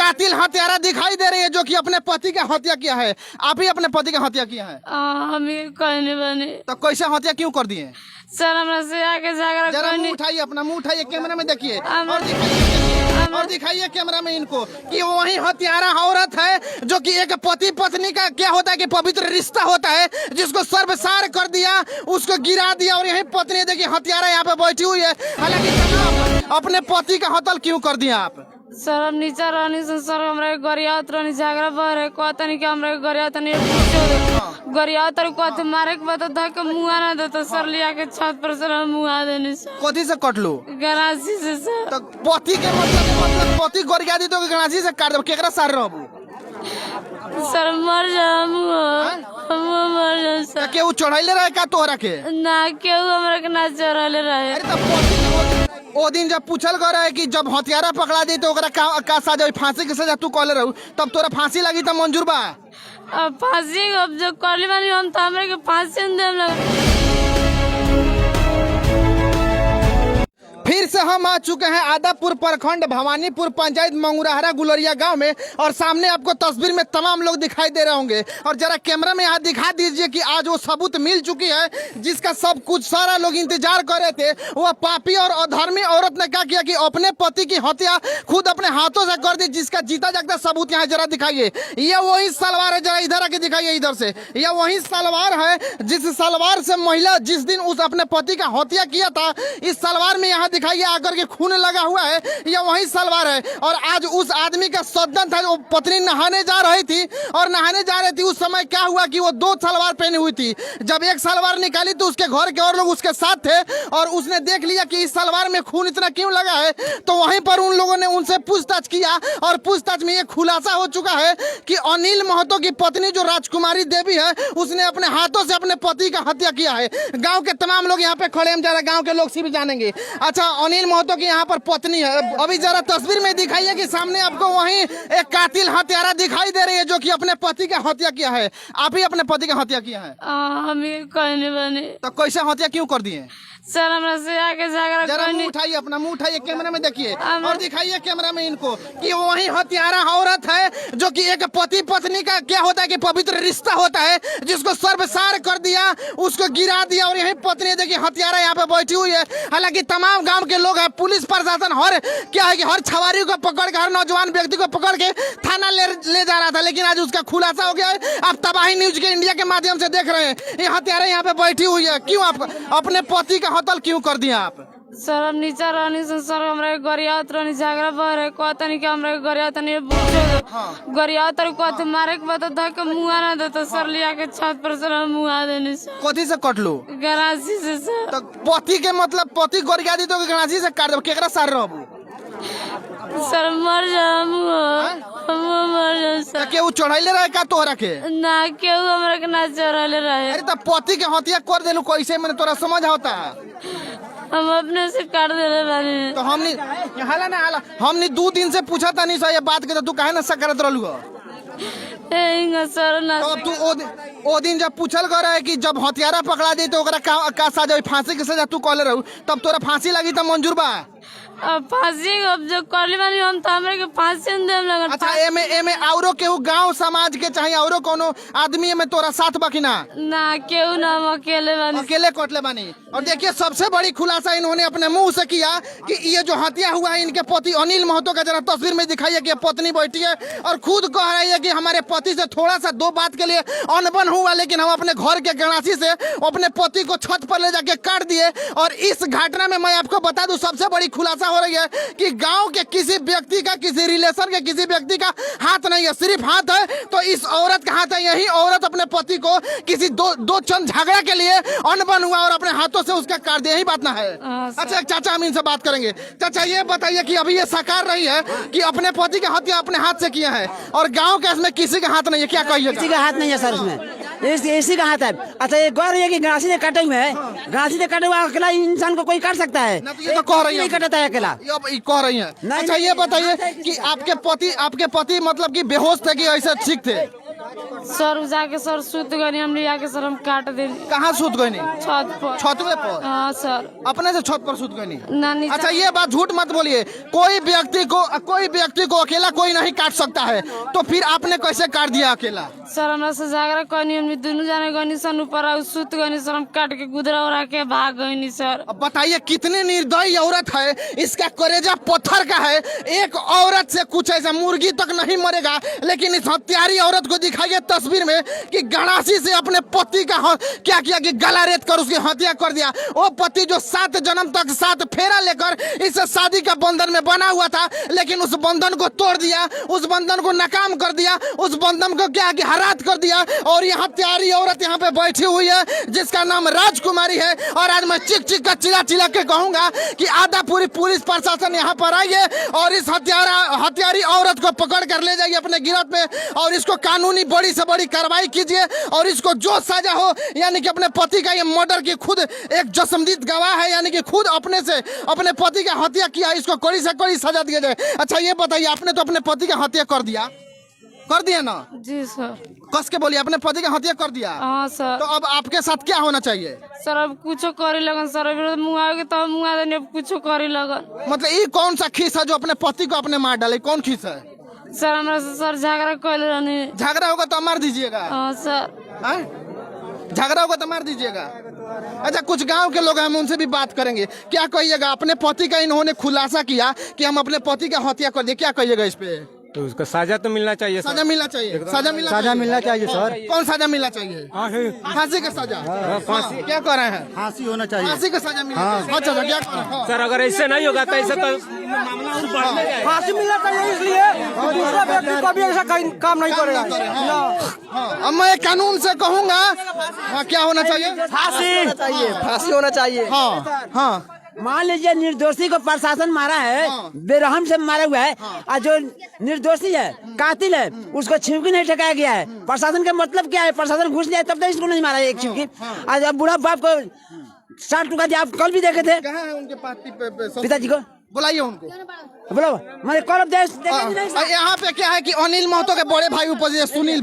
कातिल हत्यारा दिखाई दे रही है जो कि अपने पति का हत्या किया है। आप ही अपने पति का हत्या किया है? हम ये कहने बने तो कैसे हत्या क्यों कर दिए? सर हमरा से आके झगड़ा जरा मुंह करने उठाइए, अपना मुंह उठाइए, कैमरा में देखिए हम- और दिखाइए कैमरा में इनको कि वही हत्यारा औरत है जो कि एक पति पत्नी का क्या होता है कि पवित्र रिश्ता होता है, जिसको सर्वसार कर दिया, उसको गिरा दिया और यही पत्नी देखिए हत्यारा यहाँ पे बैठी हुई है। हालांकि अपने पति का हत्या क्यों कर दिया आप? सर हम नीचा रहनी सर हमरा गरियात रहनी झगड़ा बहरे कहता नहीं कि हमरा गरियात नहीं गरियात कहते मारे के बाद धक मुआ ना देता सर लिया के छत पर सर हम मुआ देने सर कथी से कट लो? गरासी से सर। तो पति के मतलब पति गरिया दी तो गणासी से काट दो, केकरा सार रहबू? सर मर जा हम मर जा सर। केहू चढ़ैले रहे का तोहरा के? ना केहू हमरा के ना चढ़ले रहे। अरे तो पति ओ दिन जब पूछल गए रहे कि जब हथियारा पकड़ा दी तो ओकरा का सजा, फांसी के सजा तू कहले रहू, तब तोरा फांसी लगी तो मंजूर बा? अब फांसी अब जो करली बानी हम तो हमरे के फांसी दे लगा। फिर से हम आ चुके हैं आदापुर प्रखंड भवानीपुर पंचायत मंगुराहरा गुलरिया गांव में और सामने आपको तस्वीर में तमाम लोग दिखाई दे रहे होंगे और जरा कैमरा में यहाँ दिखा दीजिए कि आज वो सबूत मिल चुकी है जिसका सब कुछ सारा लोग इंतजार कर रहे थे। वह पापी और अधर्मी औरत ने क्या किया कि अपने पति की हत्या खुद अपने हाथों से कर दी, जिसका जीता जागता सबूत यहाँ जरा दिखाइए। यह वही सलवार है, जरा इधर आके दिखाइए इधर से। यह वही सलवार है जिस सलवार से महिला जिस दिन उस अपने पति का हत्या किया था, इस सलवार में यहाँ दिखाइए आकर के खून लगा हुआ है। यह वही सलवार है और आज उस आदमी का सद्दन था, वो पत्नी नहाने जा रही थी और नहाने जा रही थी उस समय क्या हुआ कि वो दो सलवार पहनी हुई थी। जब एक सलवार निकाली तो उसके घर के और लोग उसके साथ थे और उसने देख लिया कि इस सलवार में खून इतना क्यों लगा है, तो वहीं पर उन लोगों ने उनसे पूछताछ किया और पूछताछ में ये खुलासा हो चुका है कि अनिल महतो की पत्नी जो राजकुमारी देवी है उसने अपने हाथों से अपने पति का हत्या किया है। गाँव के तमाम लोग यहाँ पे खड़े हैं, जरा गाँव के लोग सिर्फ जानेंगे। अच्छा, अनिल महतो की यहाँ पर पत्नी है, अभी जरा तस्वीर में दिखाइए कि सामने आपको वहीं एक कातिल हत्यारा दिखाई दे रही है जो कि अपने पति का हत्या किया है। आप ही अपने पति का हत्या किया है? हम ये कहने बने। तो कैसे हत्या क्यों कर दिए? सर हमरा से आके झगड़ा जरा मुंह करने उठाइए, अपना मुंह उठाइए, कैमरा में देखिए और दिखाइए कैमरा में इनको कि वही हत्यारा औरत है जो कि एक पति पत्नी का क्या होता है कि पवित्र रिश्ता होता है, जिसको सर्वसार कर दिया, उसको गिरा दिया और यही पत्नी देखिए हत्यारा यहाँ पे बैठी हुई है। हालांकि तमाम गांव के लोग हैं, पुलिस प्रशासन हर क्या है कि हर छवारी को पकड़ के, हर नौजवान व्यक्ति को पकड़ के थाना ले जा रहा था, लेकिन आज उसका खुलासा हो गया है। आप तबाही न्यूज के इंडिया के माध्यम से देख रहे हैं, ये हत्यारा यहाँ पे बैठी हुई है। क्यों आप अपने पति का हत्या क्यों कर दिया आप? सर हम नीचा रहनी सर हमरा गरियात रहनी झगड़ा बहरे कहता नहीं कि हमरा गरियात नहीं गरियात कहते मारे के बाद धक मुआ ना देता सर लिया के छत पर सर हम मुआ देने सर। कथी से कट लो? गरासी से सर। तो पति के मतलब पति गरिया दी तो गणासी से काट दो, केकरा सार रहबू? सर मर जा हम मर जा सर। केहू चढ़ैले रहे का तोहरा के? ना केहू हमरा के ना चढ़ले रहे। अरे तो पति के हत्या कर देलू कैसे, मैंने तोरा समझ होता? हम अपने से काट देले बानी। तो हमने हाला ना हाला, हमने 2 दिन से पूछा था नहीं ये बात के, तो तू काहे ना सकरत रहलू? सर ना तो तू ओ दिन जब पूछल गए रहे कि जब हथियारा पकड़ा दी तो ओकरा का सजा, फांसी के सजा तू कहले रहू, तब तोरा फांसी लगी तो मंजूर बा? अब फांसी अब जो करली बानी हम तो हमरे के फांसी दे लगा। अच्छा, एमे औरो केहू गांव समाज के चाहे औरो कोनो आदमी में तोरा साथ बाकी ना? ना केहू ना, हम अकेले बानी। अकेले कटले बानी। और देखिए सबसे बड़ी खुलासा इन्होंने अपने मुंह से किया कि ये जो हत्या हुआ है इनके पति अनिल महतो का, जरा तस्वीर में दिखाइए कि पत्नी बैठी है और खुद कह रही है कि हमारे पति से थोड़ा सा 2 बात के लिए अनबन हुआ, लेकिन हम अपने घर के गणासी से अपने पति को छत पर ले जाके काट दिए। और इस घटना में मैं आपको बता दूं सबसे बड़ी खुलासा हो रही है कि गांव के किसी व्यक्ति का, किसी रिलेशन के किसी व्यक्ति का हाथ नहीं है, सिर्फ हाथ है तो इस औरत का हाथ है। यही औरत अपने पति को किसी दो चंद झगड़ा के लिए अनबन हुआ और अपने हाथों से उसका काट दिया, यही बात ना है? अच्छा चाचा, हम इनसे बात करेंगे। चाचा ये बताइए कि अभी ये साकार रही है कि अपने पति की हत्या अपने हाथ से किया है और गाँव के इसमें किसी का हाथ नहीं है, क्या कहिए? किसी का हाथ नहीं है सर इसमें, इसी का हाथ है। अच्छा ये गौर है कि गणासी से कटे हुए हैं, गणासी से कटे हुआ अकेला इंसान को कोई काट सकता है? ये तो कह रही नहीं कटता है अकेला, कह रही है। अच्छा ये बताइए कि आपके पति मतलब कि बेहोश थे कि ऐसे ठीक थे? सर जाके सर सूत गनी हम लिया के सर हम काट दे कहाँ सूत गई? छत पर। छतवे पर? हाँ सर। अपने से छत पर सूत गई? नानी अच्छा ये बात झूठ मत बोलिए, कोई व्यक्ति को अकेला कोई नहीं काट सकता है, तो फिर आपने कैसे काट दिया अकेला? सर हमरा से झगड़ा कहनी हम दोनों जाने गनी सन ऊपर सूत गनी सर हम काट के गुदरा उड़ा के भाग गई सर। अब बताइए कितनी निर्दयी औरत है, इसका कलेजा पत्थर का है। एक औरत से कुछ ऐसा मुर्गी तक नहीं मरेगा, लेकिन इस हत्यारी औरत को दिखाइए तस्वीर में कि गणासी से अपने पति का क्या किया कि गला रेत कर उसकी हत्या कर दिया। वो पति जो 7 जन्म तक 7 फेरा लेकर इस शादी का बंधन में बना हुआ था, लेकिन उस बंधन को तोड़ दिया, उस बंधन को नाकाम कर दिया, उस बंधन को क्या कि हरात कर दिया। और ये हत्यारी औरत यहाँ पे बैठी हुई है जिसका नाम राजकुमारी है। और आज मैं चिक चिक का चिल्ला के कहूंगा कि आधा पूरी पुलिस प्रशासन यहाँ पर आई है और इस हत्यारी औरत को पकड़ कर ले जाइए अपने गिरफ्त में, और इसको कानूनी बड़ी से बड़ी कार्रवाई कीजिए और इसको जो सजा हो, यानी कि अपने पति का ये मर्डर की खुद एक जस्मदीद गवाह है, यानी कि खुद अपने से अपने पति का हत्या किया, इसको कड़ी से कड़ी सजा दिया जाए। अच्छा ये बताइए, आपने तो अपने पति का हत्या कर दिया ना? जी सर। कस के बोलिए, अपने पति का हत्या कर दिया? हाँ सर। तो अब आपके साथ क्या होना चाहिए? सर अब कुछ करे लगन सर, अभी मुआ के तो मुआ देने कुछ करे लगन। मतलब ये कौन सा खीस है जो अपने पति को अपने मार डाले? कौन खीस है? सर हमरा से सर झगड़ा कर रहने। झगड़ा होगा तो मार दीजिएगा? हाँ सर। झगड़ा होगा तो मार दीजिएगा? अच्छा कुछ गांव के लोग हैं, हम उनसे भी बात करेंगे। क्या कहिएगा, अपने पति का इन्होंने खुलासा किया कि हम अपने पति का हत्या कर दिए, क्या कहिएगा इस पे? तो उसका सजा तो मिलना चाहिए। सजा मिलना चाहिए। सजा मिलना चाहिए सर। कौन सजा मिलना चाहिए? फांसी का सजा। फांसी क्या कर रहे हैं? फांसी होना चाहिए। फांसी का सजा मिलना चाहिए। अच्छा क्या कर रहे हैं? सर अगर ऐसे नहीं होगा तो ऐसे तो फांसी मिलना चाहिए, इसलिए दूसरा व्यक्ति कभी ऐसा काम नहीं करेगा। अब मैं कानून से कहूँगा क्या होना चाहिए? फांसी होना चाहिए। हाँ मान लीजिए निर्दोषी को प्रशासन मारा है, बेरहम से मारा हुआ है, और जो निर्दोषी है, कातिल है, उसको छिपकी नहीं ठकाया गया है। प्रशासन का मतलब क्या है? प्रशासन घुस जाए तब तक इसको नहीं मारा है एक छिपकी। आज अब बूढ़ा बाप को 60 टुका दिया, आप कल भी देखे थे। कहाँ है उनके पास? पिताजी को बुलाइए उनको। बोलो मैं कल यहाँ पे क्या है कि अनिल महतो के बड़े भाई उपस्थित है, सुनील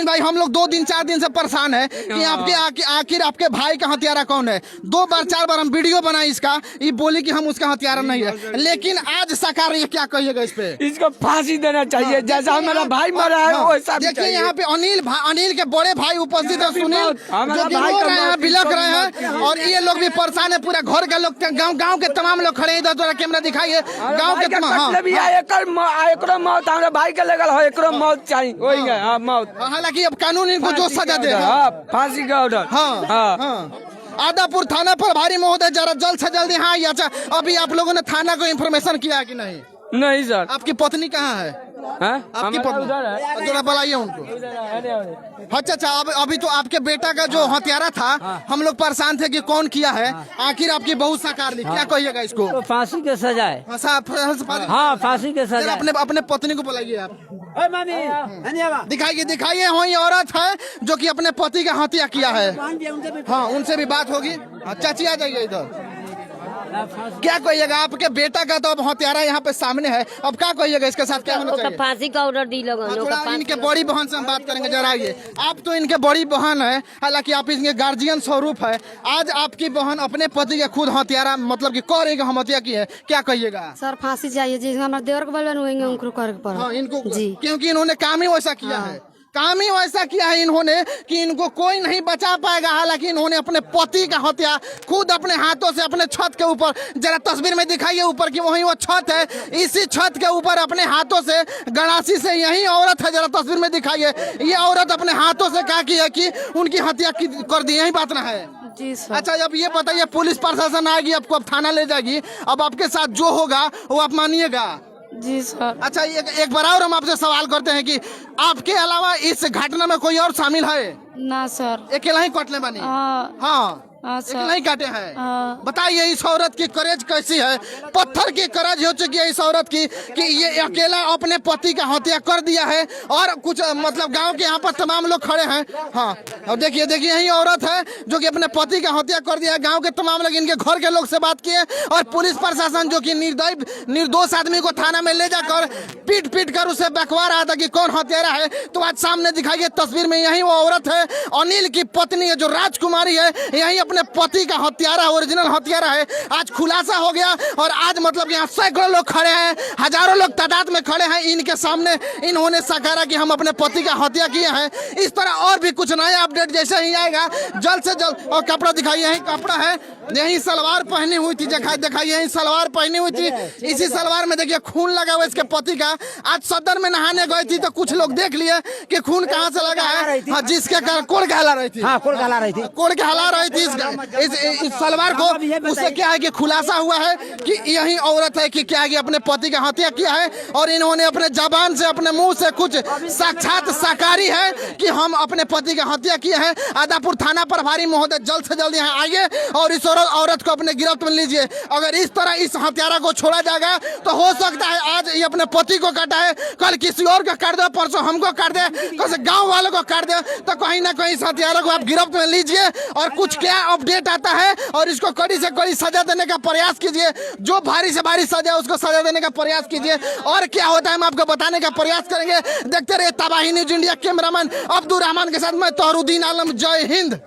भाई हम लोग 2-4 दिन से परेशान है कि आपके आखिर आपके भाई का हत्यारा कौन है। 2 बार 4 बार हम वीडियो बनाए इसका, ये बोली कि हम उसका हत्यारा नहीं है, लेकिन आज साकार रही है। क्या कहिएगा इस पे? इसको फांसी देना चाहिए, जैसा हमारा भाई मरा है वैसा। देखिए यहाँ पे अनिल के बड़े भाई उपस्थित है, सुनील, जो कि रो रहे हैं, बिलख रहे हैं, और ये लोग भी परेशान है। पूरा घर का लोग, गाँव के तमाम लोग खड़े, इधर कैमरा दिखाइए। गाँव के मौत हमारे भाई के लगल है, एकरो मौत चाहिए वही है मौत। हालांकि अब कानून इनको जो सजा दे, फांसी का ऑर्डर। आदापुर थाना पर भारी महोदय, जरा जल्द से जल्द यहाँ आइए। अच्छा अभी आप लोगों ने थाना को इन्फॉर्मेशन किया कि नहीं? नहीं सर। आपकी पत्नी कहाँ है? आपकी पत्नी जरा बुलाइए उनको। अच्छा अभी तो आपके बेटा का जो हत्यारा था, हम लोग परेशान थे कि कौन किया है, आखिर आपकी बहू साकार ली। क्या कहिएगा इसको? तो फांसी के सजा है। हाँ फांसी के सजा। अपने पत्नी को बुलाइए आप। दिखाइए वही औरत है जो कि अपने पति का हत्या किया है। हाँ उनसे भी बात होगी। चाची आ जाइए इधर। क्या कहिएगा, आपके बेटा का तो अब हत्यारा यहाँ पे सामने है, अब क्या कहिएगा इसके साथ क्या होना चाहिए? फांसी का ऑर्डर दी लोगों। थोड़ा इनके बड़ी बहन से हम बात करेंगे, जरा आइए। आप तो इनके बड़ी बहन है, हालांकि आप इनके गार्जियन स्वरूप है। आज आपकी बहन अपने पति के खुद हत्यारा मतलब कि कह रही हम हत्या की है, क्या कहिएगा? सर फांसी चाहिए जी, हमारे देवर को बोलवाएंगे उनको कर पर। इनको जी, क्योंकि इन्होंने काम ही वैसा किया है, काम ही वैसा किया है इन्होंने कि इनको कोई नहीं बचा पाएगा। हालांकि इन्होंने अपने पति का हत्या खुद अपने हाथों से अपने छत के ऊपर, जरा तस्वीर में दिखाइए ऊपर की वही वो छत है, इसी छत के ऊपर अपने हाथों से गणासी से यही औरत है, जरा तस्वीर में दिखाइए। ये औरत अपने हाथों से क्या की है कि उनकी हत्या कर दी, यही बात ना है? जी सर। अच्छा अब ये बताइए, पुलिस प्रशासन आएगी आपको, अब थाना ले जाएगी, अब आपके साथ जो होगा वो आप मानिएगा? जी सर। अच्छा एक बार और हम आपसे सवाल करते हैं कि आपके अलावा इस घटना में कोई और शामिल है? ना सर। अकेला ही कटले बनी? हाँ। हाँ अच्छा नहीं काटे हैं। हाँ। बताइए इस औरत की करेज कैसी है, पत्थर की करेज हो चुकी है इस औरत की कि ये अकेला अपने पति का हत्या कर दिया है और कुछ मतलब गांव के यहाँ पर तमाम लोग खड़े हैं। हाँ और देखिए देखिए यही औरत है जो कि अपने पति का हत्या कर दिया है। गांव के तमाम लोग इनके घर के लोग से बात किए और पुलिस प्रशासन जो कि निर्दोष आदमी को थाना में ले जाकर पीट पीट कर उसे बकवा रहा था कि कौन हत्यारा है। तो आज सामने दिखाई गई तस्वीर में यही वो औरत है, अनिल की पत्नी है जो राजकुमारी है, यही अपने पति का हत्यारा ओरिजिनल हत्यारा है। आज खुलासा हो गया और आज मतलब यहाँ सैकड़ों लोग खड़े हैं, हजारों लोग तादाद में खड़े हैं इनके सामने। इन्होंने सकारा कि हम अपने पति का हत्या किए हैं। इस तरह और भी कुछ नया अपडेट जैसे ही आएगा जल्द से जल्द। और कपड़ा दिखाइए, यही कपड़ा है, यही सलवार पहनी हुई थी, दिखाइए यही सलवार पहनी हुई थी। इसी सलवार में देखिए खून लगा हुआ इसके पति का। आज सदर में नहाने गई थी तो कुछ लोग देख लिए कि खून कहाँ से लगा है। हाँ, जिसके कारण कोड़ कहला रही थी। हाँ, कोड़ कहला रही थी। कोड़ कहला रही थी इस सलवार को। उससे क्या है कि खुलासा हुआ है कि यही औरत है कि क्या है कि अपने पति का हत्या किया है और इन्होंने अपने जबान से अपने मुंह से कुछ साक्षात साकारी है कि हम अपने पति का हत्या किए हैं। आदापुर थाना प्रभारी महोदय जल्द से जल्द यहाँ आइए और इस औरत को अपने गिरफ्त में लीजिए। अगर इस तरह इस हत्यारा को छोड़ा जाएगा तो हो सकता है आज ये अपने पति को काटा है, कल किसी और को काट दे, परसों हमको काट दे, कल से गांव वालों को काट दे। तो कहीं ना कहीं इस हत्यारा को आप गिरफ्त में लीजिए और कुछ क्या अपडेट आता है और इसको कड़ी से कड़ी सजा देने का प्रयास कीजिए। जो भारी से भारी सजा है उसको सजा देने का प्रयास कीजिए और क्या होता है हम आपको बताने का प्रयास करेंगे। देखते रहिए तबाही news India. Cameraman Abdul Rahman के साथ मैं तोहरुद्दीन आलम। जय हिंद।